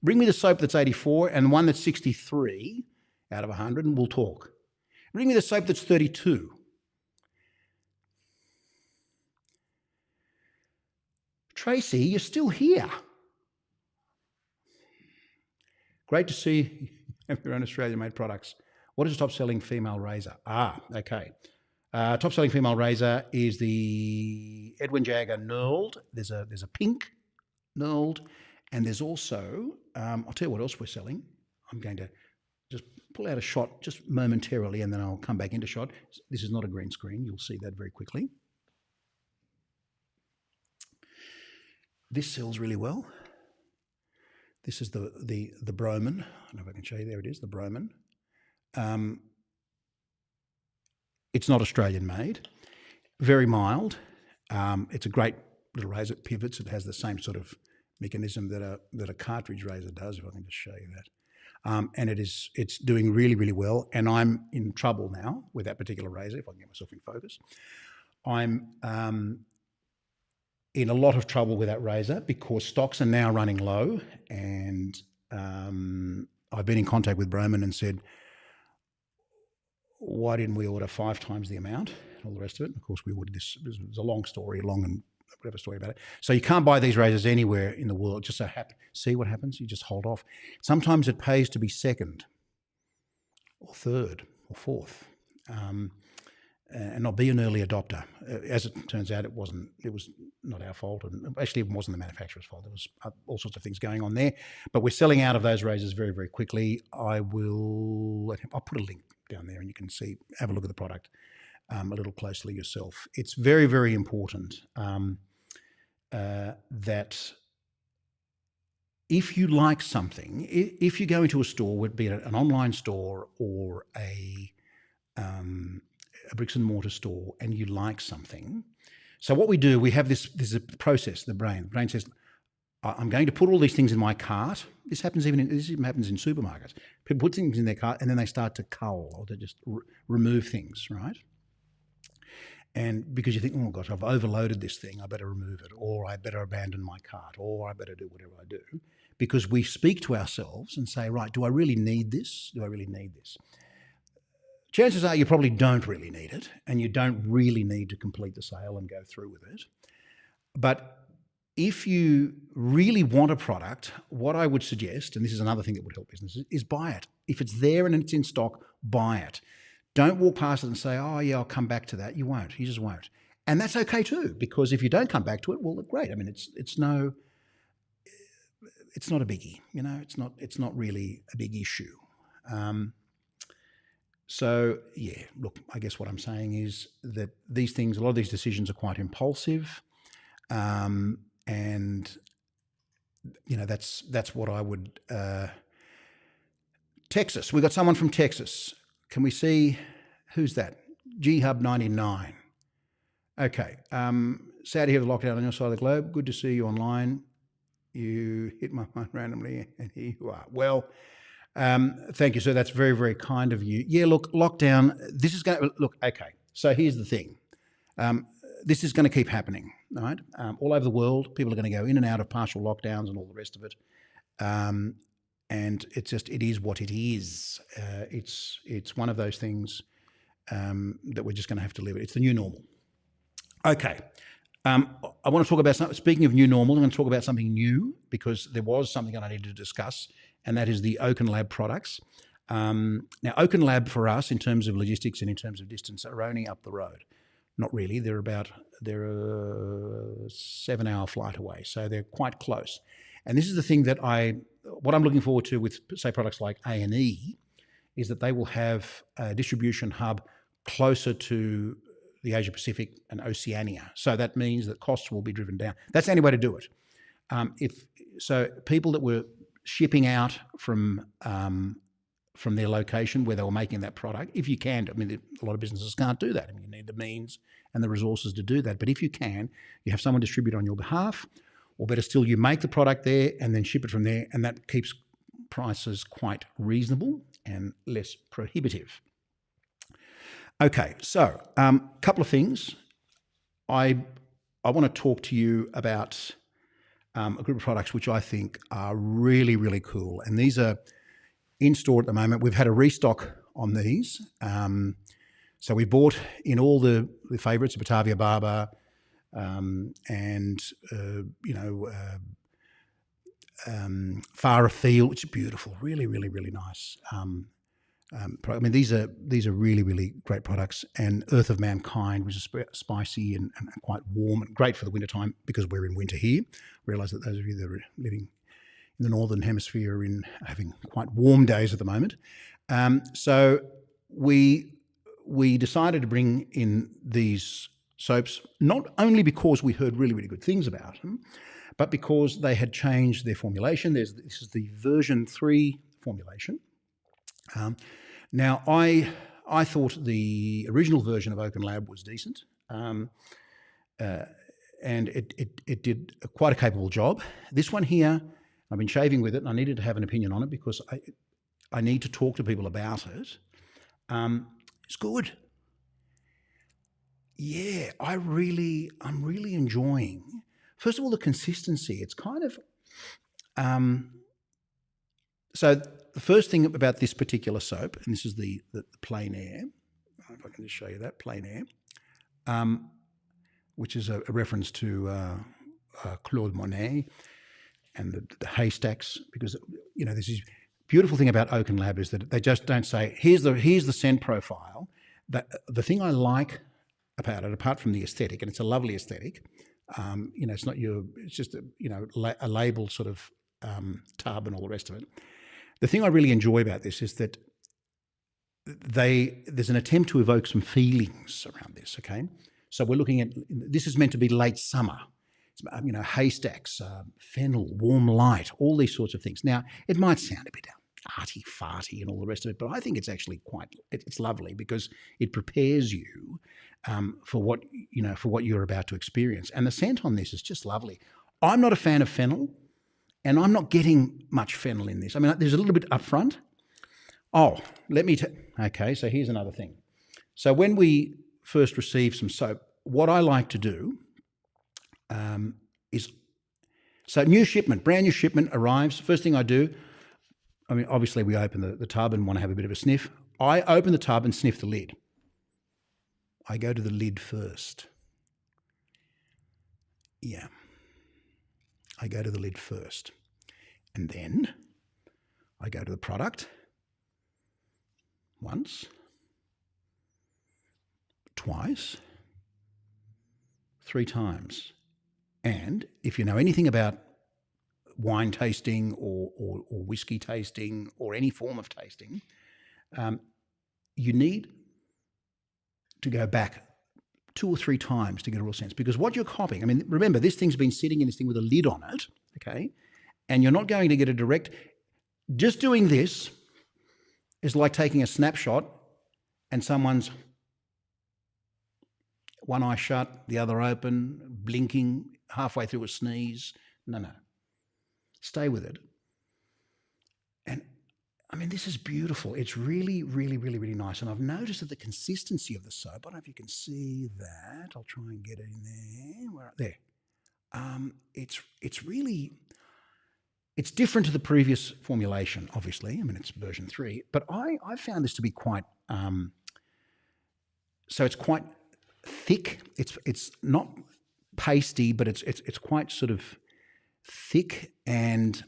Bring me the soap that's 84 and one that's 63, out of 100 and we'll talk. Bring me the soap that's 32. Tracy, you're still here. Great to see you have your own Australian-made products. What is the top-selling female razor? Okay. Top-selling female razor is the Edwin Jagger knurled. There's a pink knurled, and there's also, I'll tell you what else we're selling. I'm going to just pull out a shot just momentarily, and then I'll come back into shot. This is not a green screen. You'll see that very quickly. This sells really well. This is the Broman. I don't know if I can show you. There it is, the Broman. It's not Australian made. Very mild. It's a great little razor. It pivots. It has the same sort of mechanism that a cartridge razor does. If I can just show you that. And it's doing really, really well. And I'm in trouble now with that particular razor. If I can get myself in focus, I'm in a lot of trouble with that razor because stocks are now running low, and I've been in contact with Broman and said, why didn't we order 5 times the amount and all the rest of it? Of course, we ordered this. It was a long story, long and whatever story about it. So you can't buy these razors anywhere in the world. Just so happy. See what happens? You just hold off. Sometimes it pays to be second or third or fourth. And not be an early adopter. As it turns out, it was not our fault, and actually it wasn't the manufacturer's fault. There was all sorts of things going on there, but we're selling out of those razors very, very quickly. I'll put a link down there and you can have a look at the product a little closely yourself. It's very, very important that if you like something, if you go into a store, be it an online store or a bricks and mortar store, and you like something. So what we do, we have this is a process, the brain. The brain says, I'm going to put all these things in my cart. This even happens in supermarkets. People put things in their cart and then they start to cull or to just remove things, right? And because you think, oh gosh, I've overloaded this thing, I better remove it, or I better abandon my cart, or I better do whatever I do. Because we speak to ourselves and say, right, do I really need this? Do I really need this? Chances are you probably don't really need it, and you don't really need to complete the sale and go through with it. But if you really want a product, what I would suggest, and this is another thing that would help businesses, is buy it. If it's there and it's in stock, buy it. Don't walk past it and say, oh yeah, I'll come back to that. You won't. You just won't. And that's okay too, because if you don't come back to it, well, great. I mean, it's not a biggie. You know, it's not really a big issue. So yeah, look, I guess what I'm saying is that these things, a lot of these decisions are quite impulsive, and you know that's what I would. Texas, we got someone from Texas. Can we see who's that? G-Hub 99. Okay, sad to hear the lockdown on your side of the globe. Good to see you online. You hit my phone randomly, and here you are. Well. Thank you, sir. That's very, very kind of you. Yeah, look, lockdown, this is going to, look, okay. So here's the thing. This is going to keep happening, right? All over the world, people are going to go in and out of partial lockdowns and all the rest of it. And it is what it is. It's one of those things that we're just going to have to live with. It's the new normal. Okay. I want to talk about something. Speaking of new normal, I'm going to talk about something new because there was something that I needed to discuss, and that is the Oaken Lab products. Now, Oaken Lab for us, in terms of logistics and in terms of distance, are only up the road. Not really. They're a 7-hour flight away, so they're quite close. And this is the thing that what I'm looking forward to with, say, products like A&E, is that they will have a distribution hub closer to the Asia Pacific and Oceania. So that means that costs will be driven down. That's the only way to do it. So people that were shipping out from their location where they were making that product, if you can, I mean, a lot of businesses can't do that. I mean, you need the means and the resources to do that. But if you can, you have someone distribute on your behalf, or better still, you make the product there and then ship it from there, and that keeps prices quite reasonable and less prohibitive. Okay, so a couple of things. I want to talk to you about a group of products which I think are really, really cool. And these are in store at the moment. We've had a restock on these. So we bought in all the favourites, Batavia Barber, and Far Afield, which is beautiful, really, really, really nice. I mean, these are really, really great products. And Earth of Mankind, which is spicy and quite warm and great for the wintertime because we're in winter here. Realise that those of you that are living in the Northern Hemisphere are having quite warm days at the moment. So we decided to bring in these soaps, not only because we heard really, really good things about them, but because they had changed their formulation. This is the version 3 formulation. Now, I thought the original version of Oaken Lab was decent, and it did quite a capable job. This one here, I've been shaving with it, and I needed to have an opinion on it because I need to talk to people about it. It's good. Yeah, I'm really enjoying. First of all, the consistency. It's kind of so the first thing about this particular soap, and this is the Plein Air. If I can just show you that Plein Air, which is a reference to Claude Monet and the haystacks, because this is beautiful thing about Oaken Lab is that they just don't say here's the scent profile. The thing I like about it, apart from the aesthetic, and it's a lovely aesthetic, it's not it's just a label sort of tub and all the rest of it. The thing I really enjoy about this is that there's an attempt to evoke some feelings around this. Okay, so we're looking at, this is meant to be late summer. It's, haystacks, fennel, warm light, all these sorts of things. Now, it might sound a bit arty-farty and all the rest of it, but I think it's actually it's lovely because it prepares you for what you're about to experience. And the scent on this is just lovely. I'm not a fan of fennel, and I'm not getting much fennel in this. I mean, there's a little bit up front. Oh, okay, so here's another thing. So when we first receive some soap, what I like to do is, so brand new shipment arrives. First thing I do, I mean, obviously we open the tub and want to have a bit of a sniff. I open the tub and sniff the lid. I go to the lid first. Yeah. I go to the lid first. And then I go to the product once, twice, 3 times. And if you know anything about wine tasting or whiskey tasting or any form of tasting, you need to go back 2 or 3 times to get a real sense. Because what you're copying, I mean, remember, this thing's been sitting in this thing with a lid on it, okay? And you're not going to get a direct... Just doing this is like taking a snapshot and someone's one eye shut, the other open, blinking, halfway through a sneeze. No. Stay with it. And I mean, this is beautiful. It's really, really, really, really nice. And I've noticed that the consistency of the soap, I don't know if you can see that. I'll try and get it in there. There. It's really, it's different to the previous formulation, obviously. I mean, it's version 3. But I found this to be quite, so it's quite thick. It's not pasty, but it's quite sort of thick, and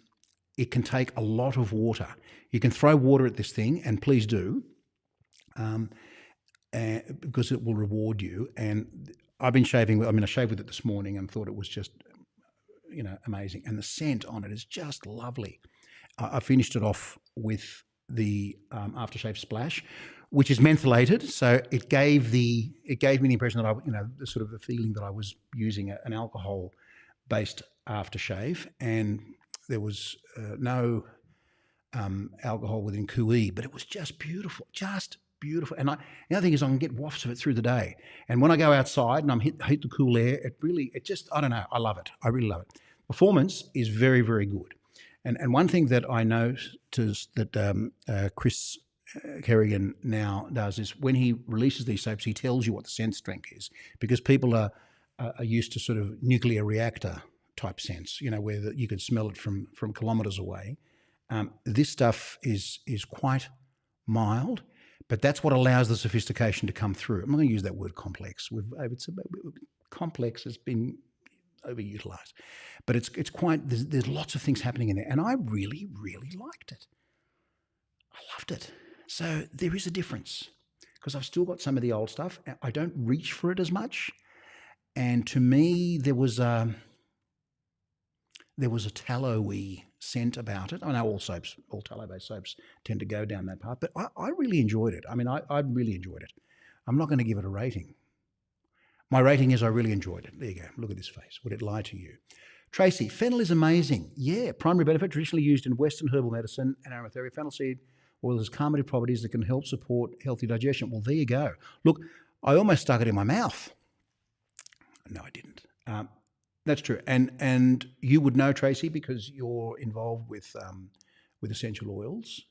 it can take a lot of water. You can throw water at this thing, and please do, because it will reward you. And I've been shaving with, I shaved with it this morning and thought it was just, amazing. And the scent on it is just lovely. I finished it off with the aftershave splash, which is mentholated. So it gave me the impression that the sort of the feeling that I was using an alcohol-based aftershave, and there was no alcohol within Cooee, but it was just beautiful, beautiful. And the other thing is I can get wafts of it through the day. And when I go outside and I'm hit the cool air, I don't know, I love it. I really love it. Performance is very, very good. And one thing that I noticed that Chris Kerrigan now does is when he releases these soaps, he tells you what the scent strength is, because people are used to sort of nuclear reactor type scents, where you can smell it from kilometres away. This stuff is quite mild, but that's what allows the sophistication to come through. I'm not going to use that word complex. Complex has been overutilized, but it's quite. There's lots of things happening in there, and I really, really liked it. I loved it. So there is a difference because I've still got some of the old stuff. I don't reach for it as much, and to me, there was a tallowy scent about it. I know all tallow-based soaps tend to go down that path, but I really enjoyed it. I mean, I really enjoyed it. I'm not going to give it a rating. My rating is I really enjoyed it. There you go. Look at this face. Would it lie to you? Tracy, fennel is amazing. Yeah, primary benefit, traditionally used in Western herbal medicine and aromatherapy. Fennel seed oil has calmative properties that can help support healthy digestion. Well, there you go. Look, I almost stuck it in my mouth. No, I didn't. That's true, and you would know, Tracy, because you're involved with essential oils.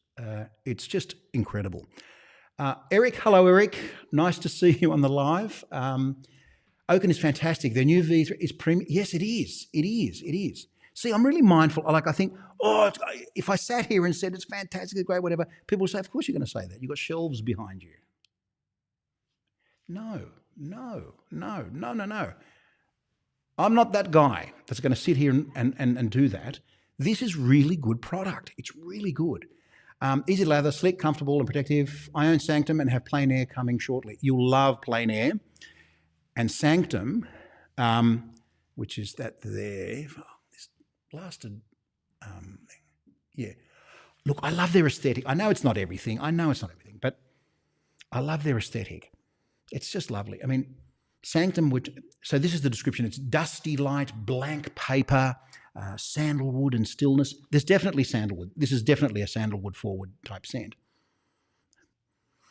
It's just incredible. Eric, hello, Eric. Nice to see you on the live. Oaken is fantastic. Their new V3 is premium. Yes, it is. It is. It is. See, I'm really mindful. I think, if I sat here and said it's fantastic, it's great, whatever, people would say, of course you're going to say that. You've got shelves behind you. No. I'm not that guy that's going to sit here and do that. This is really good product. It's really good. Easy lather, slick, comfortable and protective. I own Sanctum and have Plain Air coming shortly. You'll love Plain Air. And Sanctum, which is that there, this blasted thing. Yeah. Look, I love their aesthetic. I know it's not everything, but I love their aesthetic. It's just lovely. I mean, Sanctum, so this is the description. It's dusty light, blank paper, sandalwood and stillness. There's definitely sandalwood. This is definitely a sandalwood forward type scent.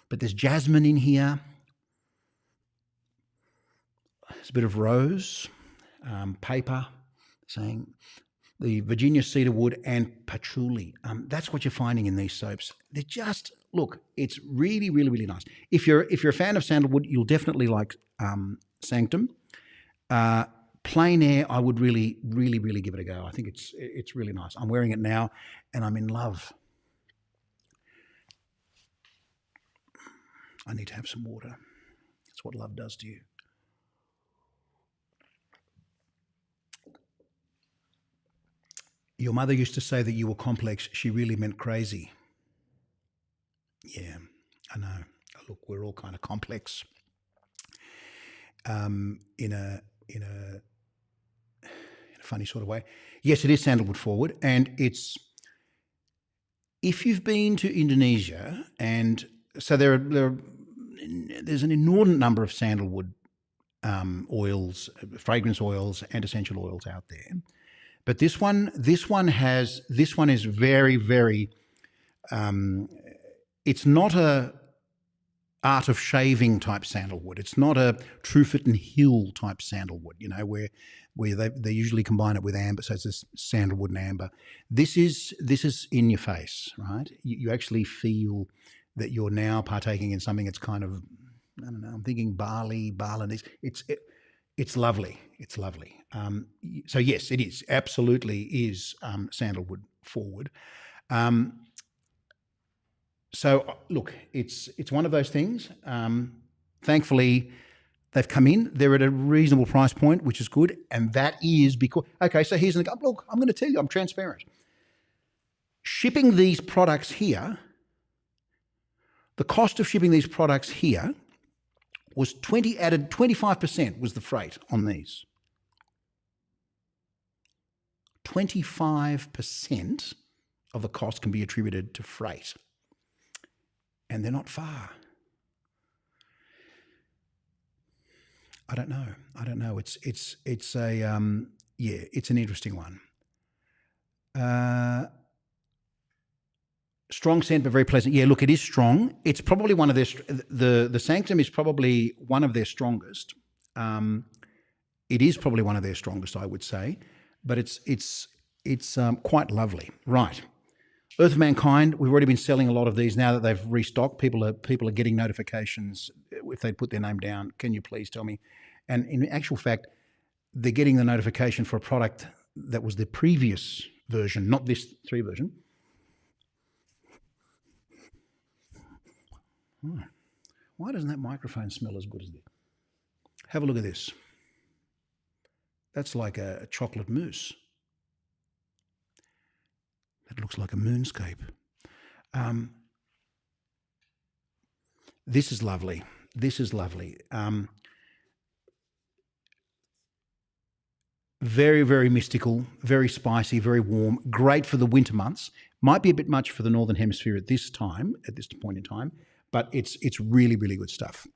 But there's jasmine in here. There's a bit of rose, paper, saying the Virginia cedarwood and patchouli. That's what you're finding in these soaps. They're just, look, it's really, really, really nice. If you're a fan of sandalwood, you'll definitely like Sanctum. Plain Air, I would really, really, really give it a go. I think it's really nice. I'm wearing it now and I'm in love. I need to have some water. That's what love does to you. Your mother used to say that you were complex. She really meant crazy. Yeah, I know. Look, we're all kind of complex. In a funny sort of way. Yes, it is sandalwood forward, and it's. If you've been to Indonesia, and so there's an inordinate number of sandalwood oils, fragrance oils, and essential oils out there. But this one is very, very. It's not a art of shaving type sandalwood. It's not a Truefit Hill type sandalwood. You know, where they usually combine it with amber, so it's this sandalwood and amber. This is in your face, right? You actually feel that you're now partaking in something that's kind of, I don't know. I'm thinking Balinese. It's lovely. It's lovely. So yes, it is absolutely is sandalwood forward. So look, it's one of those things. Thankfully, they've come in. They're at a reasonable price point, which is good, and that is because. Okay, so here's look. I'm going to tell you. I'm transparent. Shipping these products here, the cost of shipping these products here was 25% was the freight on these. 25% of the cost can be attributed to freight. And they're not far. I don't know. It's an interesting one. Strong scent, but very pleasant. Yeah, look, it is strong. It's probably one of their the Sanctum is probably one of their strongest. It is probably one of their strongest, I would say, but it's quite lovely. Right. Earth of Mankind, we've already been selling a lot of these now that they've restocked. People are getting notifications if they put their name down. Can you please tell me? And in actual fact, they're getting the notification for a product that was the previous version, not this 3 version. Why doesn't that microphone smell as good as this? Have a look at this. That's like a chocolate mousse. That looks like a moonscape. This is lovely. This is lovely. Very, very mystical, very spicy, very warm, great for the winter months. Might be a bit much for the Northern Hemisphere at this point in time, but it's really, really good stuff.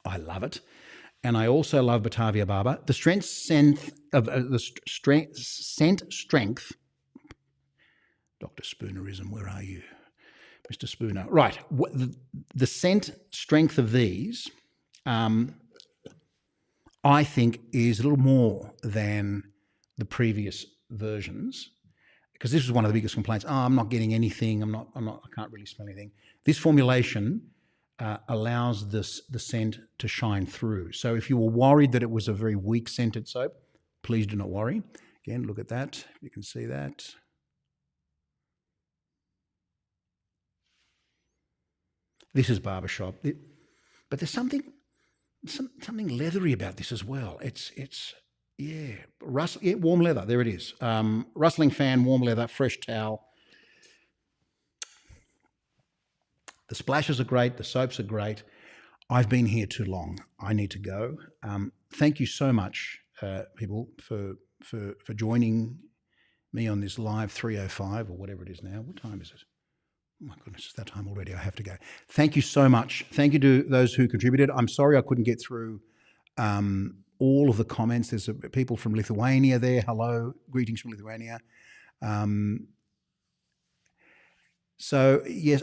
I love it. And I also love Batavia Barber. The scent strength. Dr. Spoonerism, where are you? Mr. Spooner. Right. The scent strength of these, I think, is a little more than the previous versions, because this was one of the biggest complaints. I'm not getting anything. I can't really smell anything. This formulation allows the scent to shine through. So if you were worried that it was a very weak scented soap, please do not worry. Again, look at that. You can see that. This is barbershop, but there's something leathery about this as well. It's warm leather. There it is. Rustling fan, warm leather, fresh towel. The splashes are great. The soaps are great. I've been here too long. I need to go. Thank you so much, people, for joining me on this live 3:05 or whatever it is now. What time is it? Oh my goodness, it's that time already. I have to go. Thank you so much. Thank you to those who contributed. I'm sorry I couldn't get through all of the comments. There's people from Lithuania there. Hello, greetings from Lithuania. So yes,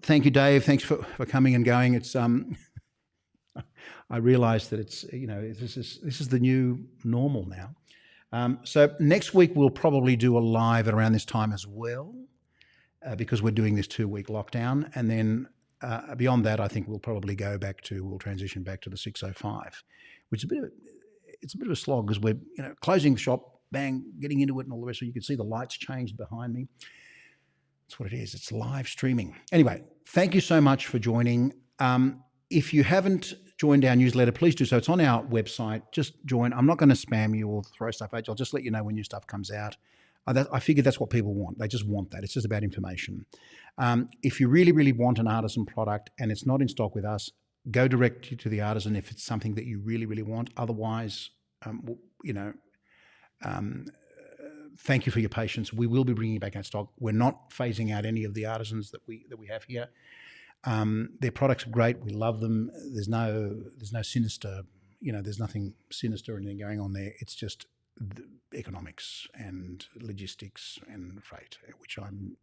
thank you, Dave. Thanks for coming and going. It's I realise that it's this is the new normal now. So next week we'll probably do a live at around this time as well. Because we're doing this 2-week lockdown. And then beyond that, I think we'll transition back to the 6:05, which is a bit of a slog because we're closing the shop, bang, getting into it and all the rest. So you can see the lights changed behind me. That's what it is. It's live streaming. Anyway, thank you so much for joining. If you haven't joined our newsletter, please do so. It's on our website. Just join. I'm not going to spam you or throw stuff at you. I'll just let you know when new stuff comes out. I figure that's what people want. They just want that. It's just about information. If you really, really want an artisan product and it's not in stock with us, go directly to the artisan if it's something that you really, really want. Otherwise, thank you for your patience. We will be bringing back our stock. We're not phasing out any of the artisans that we have here. Their products are great. We love them. There's no sinister, there's nothing sinister or anything going on there. It's just the economics and logistics and freight, which I'm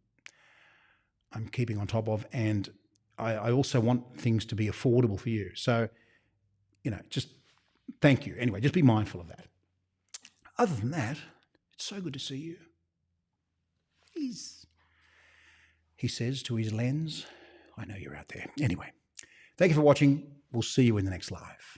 keeping on top of, and I also want things to be affordable for you. So, just thank you. Anyway, just be mindful of that. Other than that, it's so good to see you. He says to his lens, I know you're out there. Anyway, thank you for watching. We'll see you in the next live.